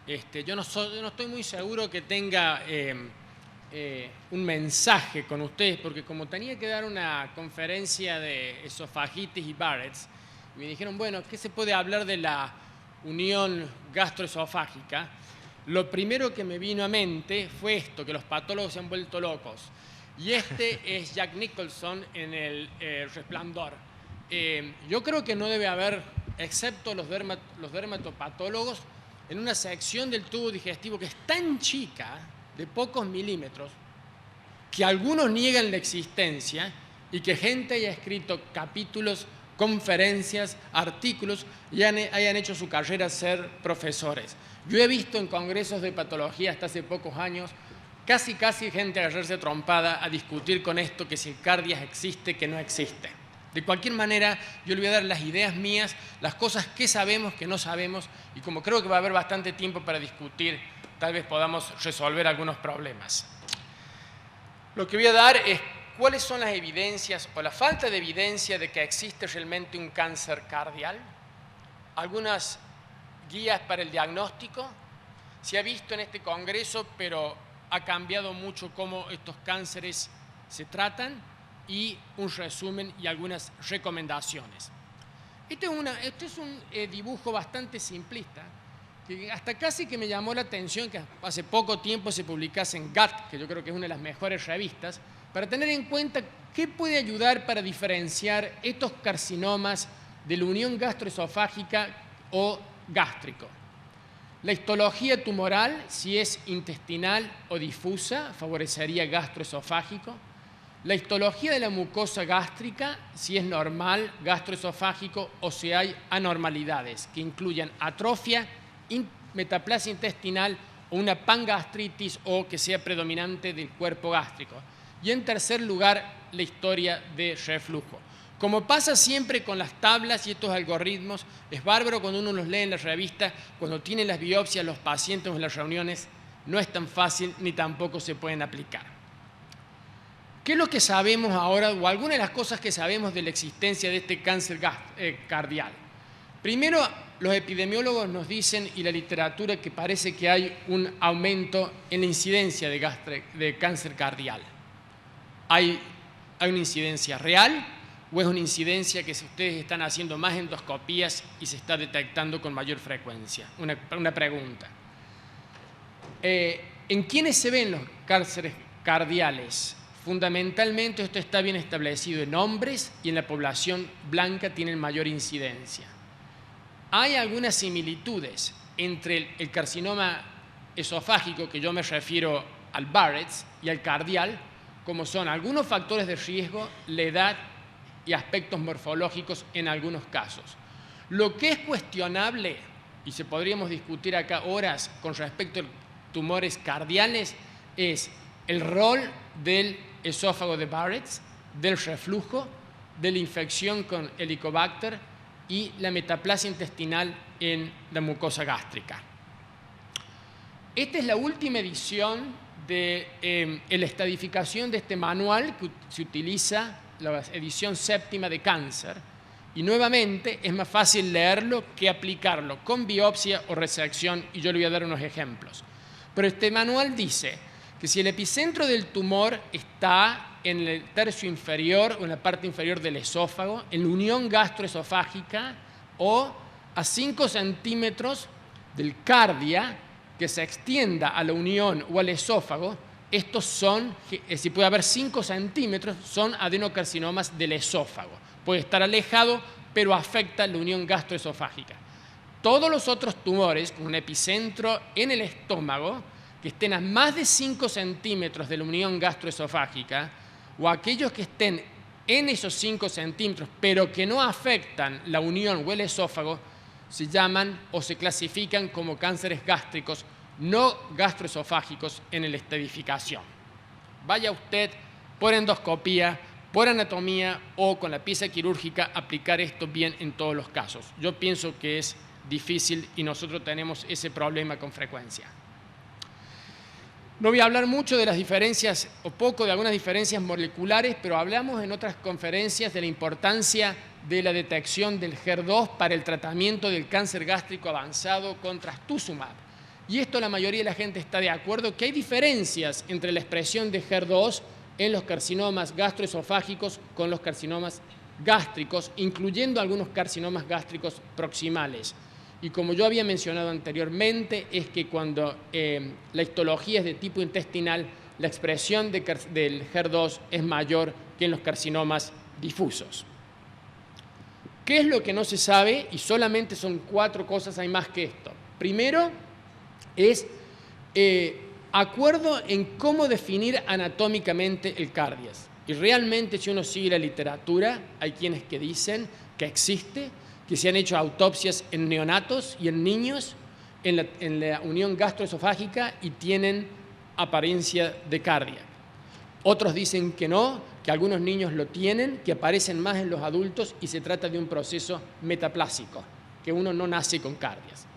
Yo no estoy muy seguro que tenga un mensaje con ustedes, porque como tenía que dar una conferencia de esofagitis y Barrett's, me dijeron, bueno, ¿qué se puede hablar de la unión gastroesofágica? Lo primero que me vino a mente fue esto, que los patólogos se han vuelto locos. Y este es Jack Nicholson en el Resplandor. Yo creo que no debe haber, excepto los dermatopatólogos, en una sección del tubo digestivo que es tan chica, de pocos milímetros, que algunos niegan la existencia y que gente haya escrito capítulos, conferencias, artículos y hayan hecho su carrera ser profesores. Yo he visto en congresos de patología hasta hace pocos años casi gente agarrarse trompada a discutir con esto, que si el cardias existe, que no existe. De cualquier manera, yo le voy a dar las ideas mías, las cosas que sabemos, que no sabemos, y como creo que va a haber bastante tiempo para discutir, tal vez podamos resolver algunos problemas. Lo que voy a dar es cuáles son las evidencias o la falta de evidencia de que existe realmente un cáncer cardial, algunas guías para el diagnóstico. Se ha visto en este congreso, pero ha cambiado mucho cómo estos cánceres se tratan, y un resumen y algunas recomendaciones. Este es un dibujo bastante simplista, que hasta casi que me llamó la atención que hace poco tiempo se publicase en Gut, que yo creo que es una de las mejores revistas, para tener en cuenta qué puede ayudar para diferenciar estos carcinomas de la unión gastroesofágica o gástrico. La histología tumoral, si es intestinal o difusa, favorecería gastroesofágico. La histología de la mucosa gástrica, si es normal, gastroesofágico, o si hay anormalidades que incluyan atrofia, metaplasia intestinal o una pangastritis o que sea predominante del cuerpo gástrico. Y en tercer lugar, la historia de reflujo. Como pasa siempre con las tablas y estos algoritmos, es bárbaro cuando uno los lee en la revista, cuando tienen las biopsias los pacientes en las reuniones, no es tan fácil ni tampoco se pueden aplicar. ¿Qué es lo que sabemos ahora, o algunas de las cosas que sabemos de la existencia de este cáncer cardial? Primero, los epidemiólogos nos dicen, y la literatura, que parece que hay un aumento en la incidencia de cáncer cardial. ¿Hay una incidencia real o es una incidencia que si ustedes están haciendo más endoscopías y se está detectando con mayor frecuencia? Una pregunta. ¿En quiénes se ven los cánceres cardiales? Fundamentalmente esto está bien establecido en hombres, y en la población blanca tienen mayor incidencia. Hay algunas similitudes entre el carcinoma esofágico, que yo me refiero al Barrett's, y al cardial, como son algunos factores de riesgo, la edad y aspectos morfológicos en algunos casos. Lo que es cuestionable, y se podríamos discutir acá horas con respecto a tumores cardiales, es el rol del esófago de Barrett's, del reflujo, de la infección con Helicobacter y la metaplasia intestinal en la mucosa gástrica. Esta es la última edición de la estadificación de este manual que se utiliza, la edición séptima de cáncer, y nuevamente es más fácil leerlo que aplicarlo con biopsia o resección, y yo le voy a dar unos ejemplos. Pero este manual dice que si el epicentro del tumor está en el tercio inferior o en la parte inferior del esófago, en la unión gastroesofágica, o a 5 centímetros del cardia, que se extienda a la unión o al esófago, estos son, si puede haber 5 centímetros, son adenocarcinomas del esófago. Puede estar alejado, pero afecta la unión gastroesofágica. Todos los otros tumores con un epicentro en el estómago, que estén a más de 5 centímetros de la unión gastroesofágica, o aquellos que estén en esos 5 centímetros, pero que no afectan la unión o el esófago, se llaman o se clasifican como cánceres gástricos no gastroesofágicos en la estadificación. Vaya usted por endoscopía, por anatomía o con la pieza quirúrgica aplicar esto bien en todos los casos. Yo pienso que es difícil y nosotros tenemos ese problema con frecuencia. No voy a hablar mucho de las diferencias, o poco de algunas diferencias moleculares, pero hablamos en otras conferencias de la importancia de la detección del HER2 para el tratamiento del cáncer gástrico avanzado con trastuzumab. Y esto la mayoría de la gente está de acuerdo, que hay diferencias entre la expresión de HER2 en los carcinomas gastroesofágicos con los carcinomas gástricos, incluyendo algunos carcinomas gástricos proximales. Y como yo había mencionado anteriormente, es que cuando la histología es de tipo intestinal, la expresión del HER2 es mayor que en los carcinomas difusos. ¿Qué es lo que no se sabe? Y solamente son 4 cosas, hay más que esto. Primero es acuerdo en cómo definir anatómicamente el cardias. Y realmente, si uno sigue la literatura, hay quienes que dicen que existe, que se han hecho autopsias en neonatos y en niños en la unión gastroesofágica y tienen apariencia de cardia. Otros dicen que no, que algunos niños lo tienen, que aparecen más en los adultos y se trata de un proceso metaplásico, que uno no nace con cardias.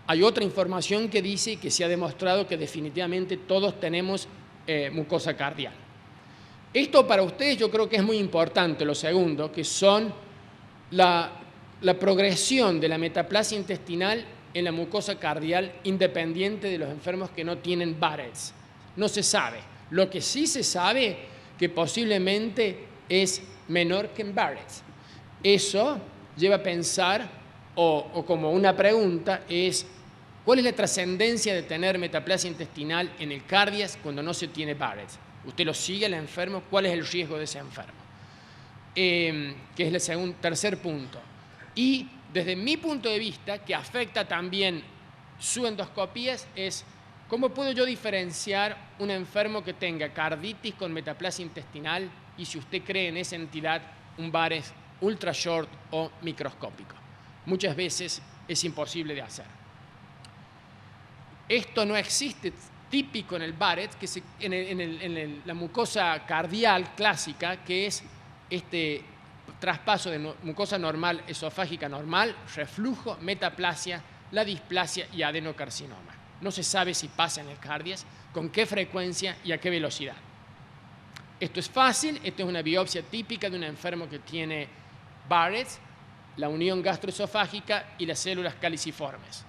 Hay otra información que dice que se ha demostrado que definitivamente todos tenemos mucosa cardial. Esto para ustedes yo creo que es muy importante, lo segundo, que son la progresión de la metaplasia intestinal en la mucosa cardial independiente de los enfermos que no tienen Barrett's. No se sabe. Lo que sí se sabe que posiblemente es menor que en Barrett's. Eso lleva a pensar, o como una pregunta, es ¿cuál es la trascendencia de tener metaplasia intestinal en el cardias cuando no se tiene Barrett's? Usted lo sigue al enfermo, ¿cuál es el riesgo de ese enfermo? Que es el tercer punto. Y desde mi punto de vista, que afecta también su endoscopía, es ¿cómo puedo yo diferenciar un enfermo que tenga carditis con metaplasia intestinal y, si usted cree en esa entidad, un Barrett's ultra short o microscópico? Muchas veces es imposible de hacer. Esto no existe típico en el Barrett's, que la mucosa cardial clásica, que es este traspaso de mucosa normal, esofágica normal, reflujo, metaplasia, la displasia y adenocarcinoma. No se sabe si pasa en el cardias, con qué frecuencia y a qué velocidad. Esto es fácil, esto es una biopsia típica de un enfermo que tiene Barrett's, la unión gastroesofágica y las células caliciformes.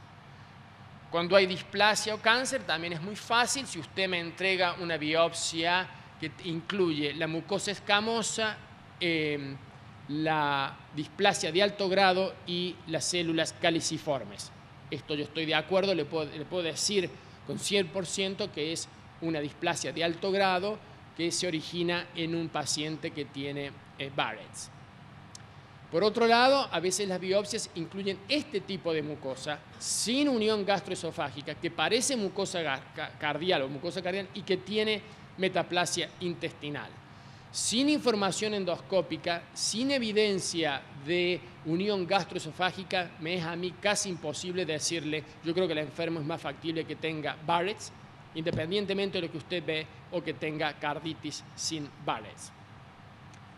Cuando hay displasia o cáncer también es muy fácil si usted me entrega una biopsia que incluye la mucosa escamosa, la displasia de alto grado y las células caliciformes. Esto yo estoy de acuerdo, le puedo decir con 100% que es una displasia de alto grado que se origina en un paciente que tiene Barrett's. Por otro lado, a veces las biopsias incluyen este tipo de mucosa sin unión gastroesofágica que parece mucosa cardial o mucosa cardial y que tiene metaplasia intestinal. Sin información endoscópica, sin evidencia de unión gastroesofágica, me es a mí casi imposible decirle, yo creo que el enfermo es más factible que tenga Barrett's, independientemente de lo que usted ve, o que tenga carditis sin Barrett's.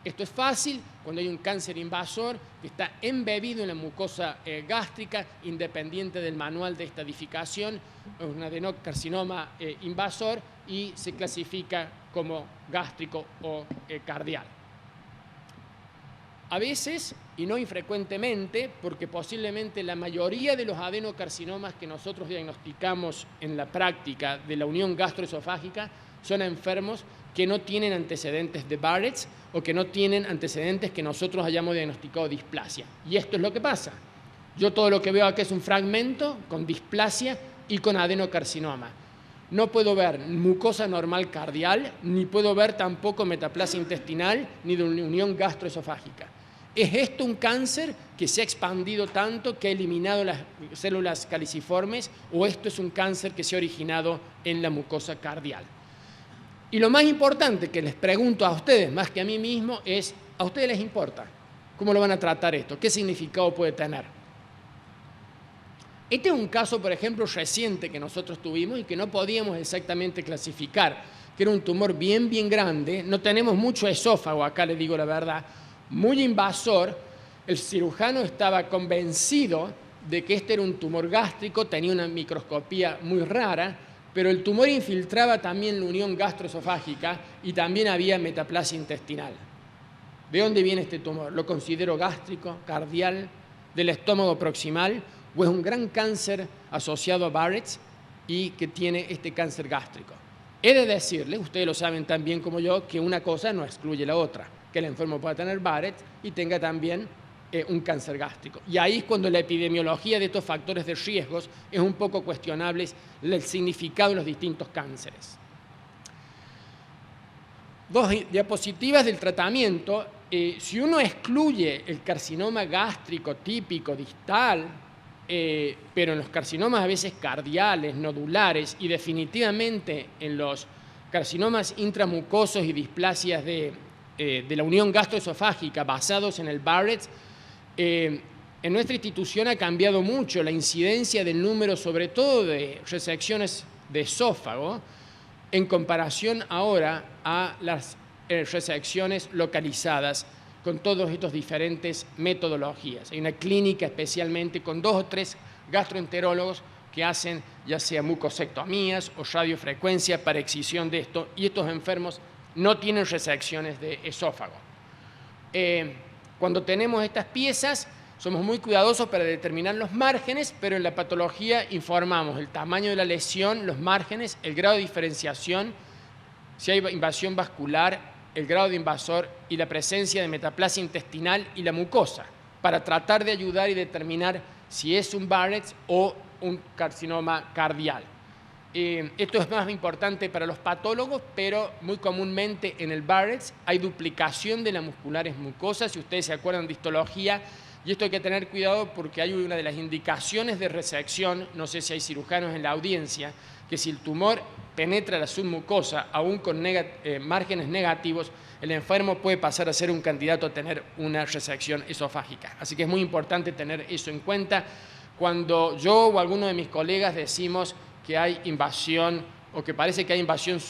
Esto es fácil cuando hay un cáncer invasor que está embebido en la mucosa gástrica, independiente del manual de estadificación, un adenocarcinoma invasor, y se clasifica como gástrico o cardial. A veces, y no infrecuentemente, porque posiblemente la mayoría de los adenocarcinomas que nosotros diagnosticamos en la práctica de la unión gastroesofágica son enfermos que no tienen antecedentes de Barrett's o que no tienen antecedentes que nosotros hayamos diagnosticado displasia. Y esto es lo que pasa. Yo todo lo que veo aquí es un fragmento con displasia y con adenocarcinoma. No puedo ver mucosa normal cardial, ni puedo ver tampoco metaplasia intestinal, ni de unión gastroesofágica. ¿Es esto un cáncer que se ha expandido tanto que ha eliminado las células caliciformes, o esto es un cáncer que se ha originado en la mucosa cardial? Y lo más importante que les pregunto a ustedes, más que a mí mismo, es, ¿a ustedes les importa cómo lo van a tratar esto? ¿Qué significado puede tener? Este es un caso, por ejemplo, reciente que nosotros tuvimos y que no podíamos exactamente clasificar, que era un tumor bien grande. No tenemos mucho esófago acá, les digo la verdad, muy invasor. El cirujano estaba convencido de que este era un tumor gástrico, tenía una microscopía muy rara, pero el tumor infiltraba también la unión gastroesofágica y también había metaplasia intestinal. ¿De dónde viene este tumor? ¿Lo considero gástrico, cardial, del estómago proximal, o es un gran cáncer asociado a Barrett's? y que tiene este cáncer gástrico. He de decirles, ustedes lo saben tan bien como yo, que una cosa no excluye la otra, que el enfermo pueda tener Barrett y tenga también un cáncer gástrico. Y ahí es cuando la epidemiología de estos factores de riesgos es un poco cuestionable, el significado de los distintos cánceres. Dos diapositivas del tratamiento. Si uno excluye el carcinoma gástrico típico distal, pero en los carcinomas a veces cardiales, nodulares y definitivamente en los carcinomas intramucosos y displasias de la unión gastroesofágica basados en el Barrett, en nuestra institución ha cambiado mucho la incidencia del número, sobre todo de resecciones de esófago, en comparación ahora a las resecciones localizadas con todos estos diferentes metodologías. Hay una clínica especialmente con 2 o 3 gastroenterólogos que hacen ya sea mucosectomías o radiofrecuencia para excisión de esto, y estos enfermos no tienen resecciones de esófago. Cuando tenemos estas piezas, somos muy cuidadosos para determinar los márgenes, pero en la patología informamos el tamaño de la lesión, los márgenes, el grado de diferenciación, si hay invasión vascular, el grado de invasor y la presencia de metaplasia intestinal y la mucosa, para tratar de ayudar y determinar si es un Barrett o un carcinoma cardial. Esto es más importante para los patólogos, pero muy comúnmente en el Barrett hay duplicación de las musculares mucosas. Si ustedes se acuerdan de histología, y esto hay que tener cuidado porque hay una de las indicaciones de resección, no sé si hay cirujanos en la audiencia, que si el tumor penetra la submucosa, aún con márgenes negativos, el enfermo puede pasar a ser un candidato a tener una resección esofágica. Así que es muy importante tener eso en cuenta. Cuando yo o alguno de mis colegas decimos que hay invasión o que parece que hay invasión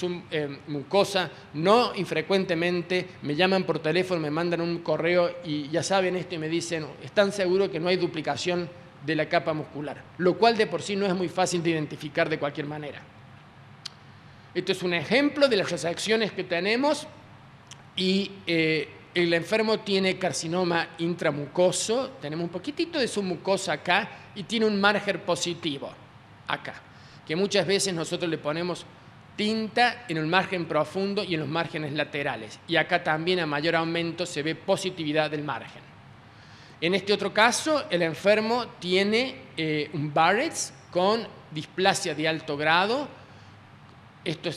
mucosa, no infrecuentemente me llaman por teléfono, me mandan un correo y ya saben esto y me dicen, ¿están seguros que no hay duplicación de la capa muscular? Lo cual de por sí no es muy fácil de identificar de cualquier manera. Esto es un ejemplo de las resecciones que tenemos y el enfermo tiene carcinoma intramucoso, tenemos un poquitito de submucosa acá y tiene un margen positivo acá, que muchas veces nosotros le ponemos tinta en el margen profundo y en los márgenes laterales. Y acá también a mayor aumento se ve positividad del margen. En este otro caso, el enfermo tiene un Barrett con displasia de alto grado. Esto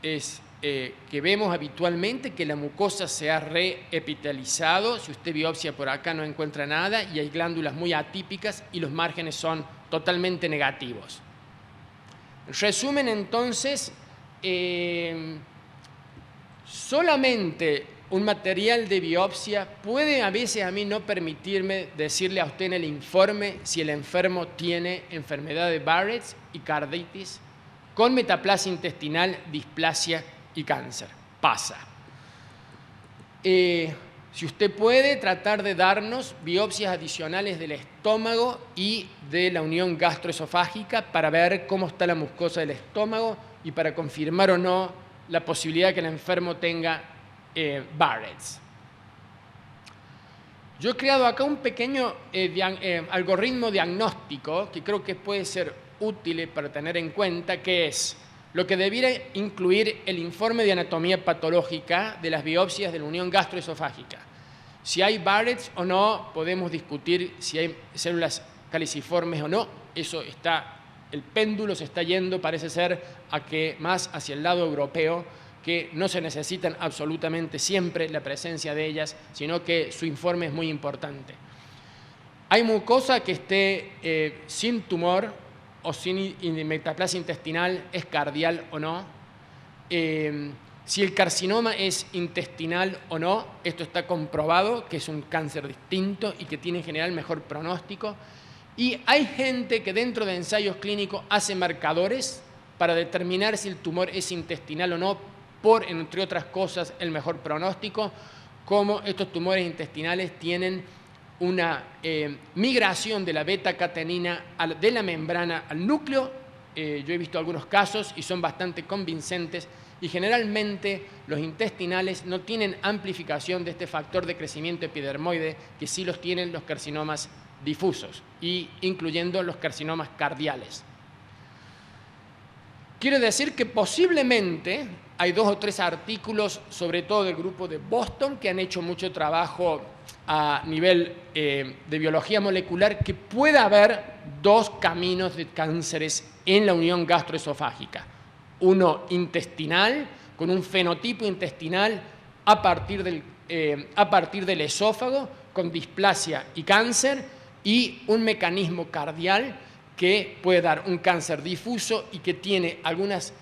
es que vemos habitualmente que la mucosa se ha reepitalizado. Si usted biopsia por acá no encuentra nada y hay glándulas muy atípicas y los márgenes son totalmente negativos. Resumen entonces, solamente un material de biopsia puede a veces a mí no permitirme decirle a usted en el informe si el enfermo tiene enfermedad de Barrett y carditis con metaplasia intestinal, displasia y cáncer. Pasa. Si usted puede, tratar de darnos biopsias adicionales del estómago y de la unión gastroesofágica para ver cómo está la mucosa del estómago y para confirmar o no la posibilidad de que el enfermo tenga Barrett's. Yo he creado acá un pequeño algoritmo diagnóstico que creo que puede ser útil para tener en cuenta, que es lo que debiera incluir el informe de anatomía patológica de las biopsias de la unión gastroesofágica. Si hay Barrett's o no, podemos discutir si hay células caliciformes o no. Eso está, el péndulo se está yendo, parece ser, a que más hacia el lado europeo, que no se necesitan absolutamente siempre la presencia de ellas, sino que su informe es muy importante. Hay mucosa que esté sin tumor o sin metaplasia intestinal, es cardial o no. Si el carcinoma es intestinal o no, esto está comprobado que es un cáncer distinto y que tiene en general mejor pronóstico. Y hay gente que dentro de ensayos clínicos hace marcadores para determinar si el tumor es intestinal o no, por, entre otras cosas, el mejor pronóstico, como estos tumores intestinales tienen una migración de la beta-catenina de la membrana al núcleo. Yo he visto algunos casos y son bastante convincentes, y generalmente los intestinales no tienen amplificación de este factor de crecimiento epidermoide que sí los tienen los carcinomas difusos, incluyendo los carcinomas cardiales. quiero decir que posiblemente hay 2 o 3 artículos, sobre todo del grupo de Boston, que han hecho mucho trabajo a nivel de biología molecular, que pueda haber 2 caminos de cánceres en la unión gastroesofágica. Uno intestinal, con un fenotipo intestinal a partir del esófago, con displasia y cáncer, y un mecanismo cardial que puede dar un cáncer difuso y que tiene algunos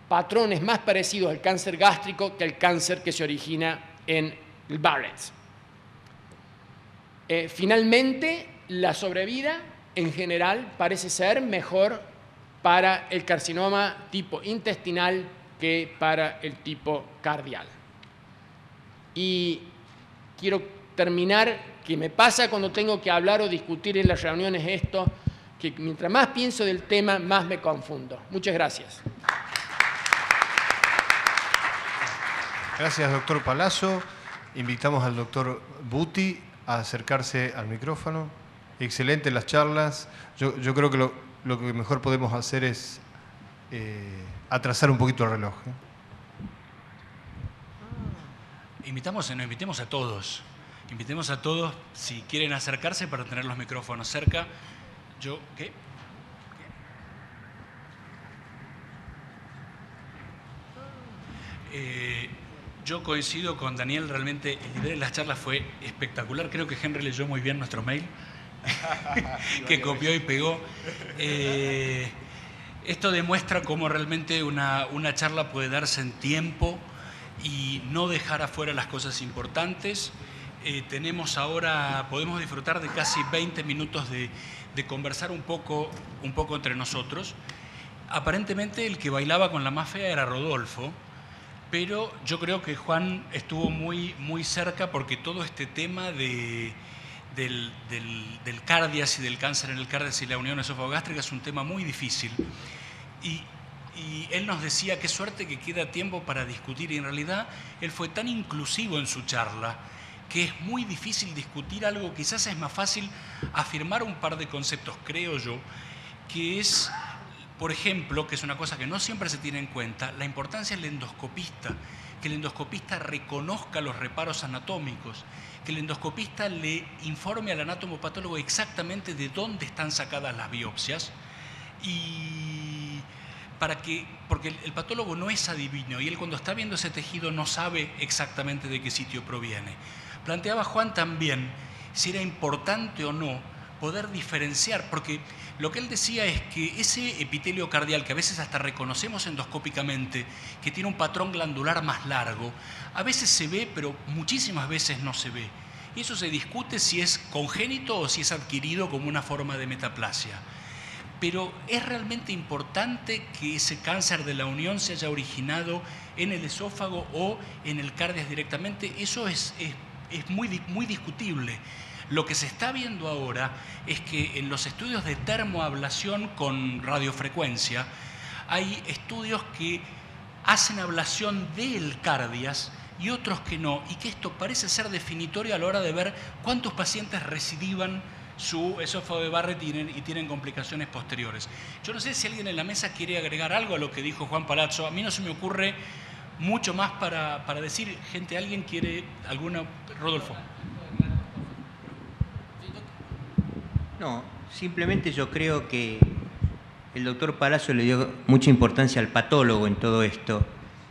patrones más parecidos al cáncer gástrico que al cáncer que se origina en el Barrett's. Finalmente, la sobrevida en general parece ser mejor para el carcinoma tipo intestinal que para el tipo cardial. Y quiero terminar, que me pasa cuando tengo que hablar o discutir en las reuniones esto, que mientras más pienso del tema, más me confundo. Muchas gracias. Gracias, doctor Palazzo. Invitamos al doctor Buti a acercarse al micrófono. Excelente las charlas. Yo creo que lo que mejor podemos hacer es atrasar un poquito el reloj. Invitemos a todos. Invitemos a todos, si quieren acercarse, para tener los micrófonos cerca. ¿Qué? Yo coincido con Daniel, realmente el nivel de las charlas fue espectacular. Creo que Henry leyó muy bien nuestro mail, que copió y pegó. Esto demuestra cómo realmente una charla puede darse en tiempo y no dejar afuera las cosas importantes. Podemos disfrutar de casi 20 minutos de conversar un poco entre nosotros. Aparentemente el que bailaba con la más fea era Rodolfo, pero yo creo que Juan estuvo muy, muy cerca, porque todo este tema del cardias y del cáncer en el cardias y la unión esófago-gástrica es un tema muy difícil. Y él nos decía qué suerte que queda tiempo para discutir, y en realidad él fue tan inclusivo en su charla que es muy difícil discutir algo. Quizás es más fácil afirmar un par de conceptos, creo yo, que es, por ejemplo, que es una cosa que no siempre se tiene en cuenta, la importancia del endoscopista, que el endoscopista reconozca los reparos anatómicos, que el endoscopista le informe al anatomopatólogo exactamente de dónde están sacadas las biopsias, y porque el patólogo no es adivino, y él, cuando está viendo ese tejido, no sabe exactamente de qué sitio proviene. Planteaba Juan también si era importante o no poder diferenciar, porque lo que él decía es que ese epitelio cardial, que a veces hasta reconocemos endoscópicamente, que tiene un patrón glandular más largo, a veces se ve, pero muchísimas veces no se ve. Y eso se discute si es congénito o si es adquirido como una forma de metaplasia. Pero es realmente importante que ese cáncer de la unión se haya originado en el esófago o en el cardias directamente. Eso es muy discutible. Lo que se está viendo ahora es que en los estudios de termoablación con radiofrecuencia hay estudios que hacen ablación del cardias y otros que no, y que esto parece ser definitorio a la hora de ver cuántos pacientes recidivan su esófago de Barrett y tienen complicaciones posteriores. Yo no sé si alguien en la mesa quiere agregar algo a lo que dijo Juan Palazzo. A mí no se me ocurre mucho más para decir. Gente, ¿alguien quiere alguna? Rodolfo. No, simplemente yo creo que el doctor Palazzo le dio mucha importancia al patólogo en todo esto.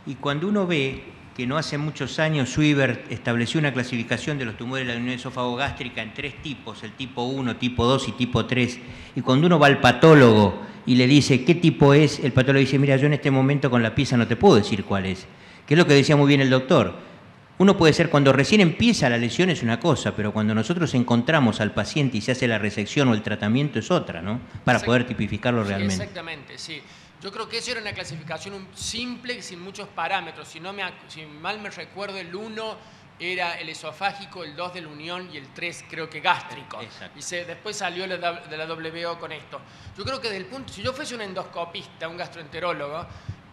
Y cuando uno ve que no hace muchos años Suibert estableció una clasificación de los tumores de la unión esófago-gástrica en 3 tipos, el tipo 1, tipo 2 y tipo 3, y cuando uno va al patólogo y le dice qué tipo es, el patólogo dice, mira, yo en este momento con la pieza no te puedo decir cuál es, que es lo que decía muy bien el doctor. Uno puede ser, cuando recién empieza la lesión es una cosa, pero cuando nosotros encontramos al paciente y se hace la resección o el tratamiento es otra, ¿no? Para poder tipificarlo realmente. Sí, exactamente, sí. Yo creo que eso era una clasificación simple, sin muchos parámetros. Si mal me recuerdo, el 1 era el esofágico, el 2 de la unión y el 3 creo que gástrico. Exacto. Y después salió de la WO con esto. Yo creo que si yo fuese un endoscopista, un gastroenterólogo,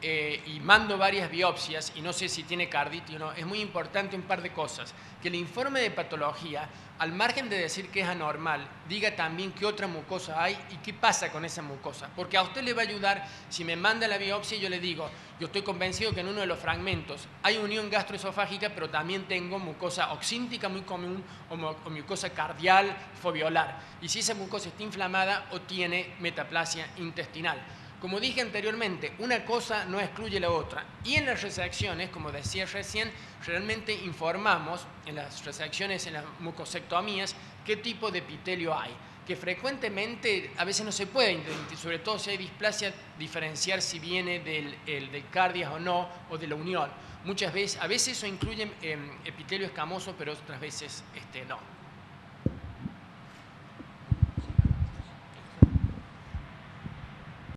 y mando varias biopsias y no sé si tiene carditis o no, es muy importante un par de cosas. Que el informe de patología, al margen de decir que es anormal, diga también qué otra mucosa hay y qué pasa con esa mucosa. Porque a usted le va a ayudar, si me manda la biopsia y yo le digo, yo estoy convencido que en uno de los fragmentos hay unión gastroesofágica, pero también tengo mucosa oxíntica muy común o mucosa cardial, foviolar. Y si esa mucosa está inflamada o tiene metaplasia intestinal. Como dije anteriormente, una cosa no excluye la otra. Y en las resecciones, como decía recién, realmente informamos en las resecciones, en las mucosectomías, qué tipo de epitelio hay. Que frecuentemente a veces no se puede identificar, sobre todo si hay displasia, diferenciar si viene del cardias o no, o de la unión. Muchas veces, a veces eso incluye epitelio escamoso, pero otras veces no.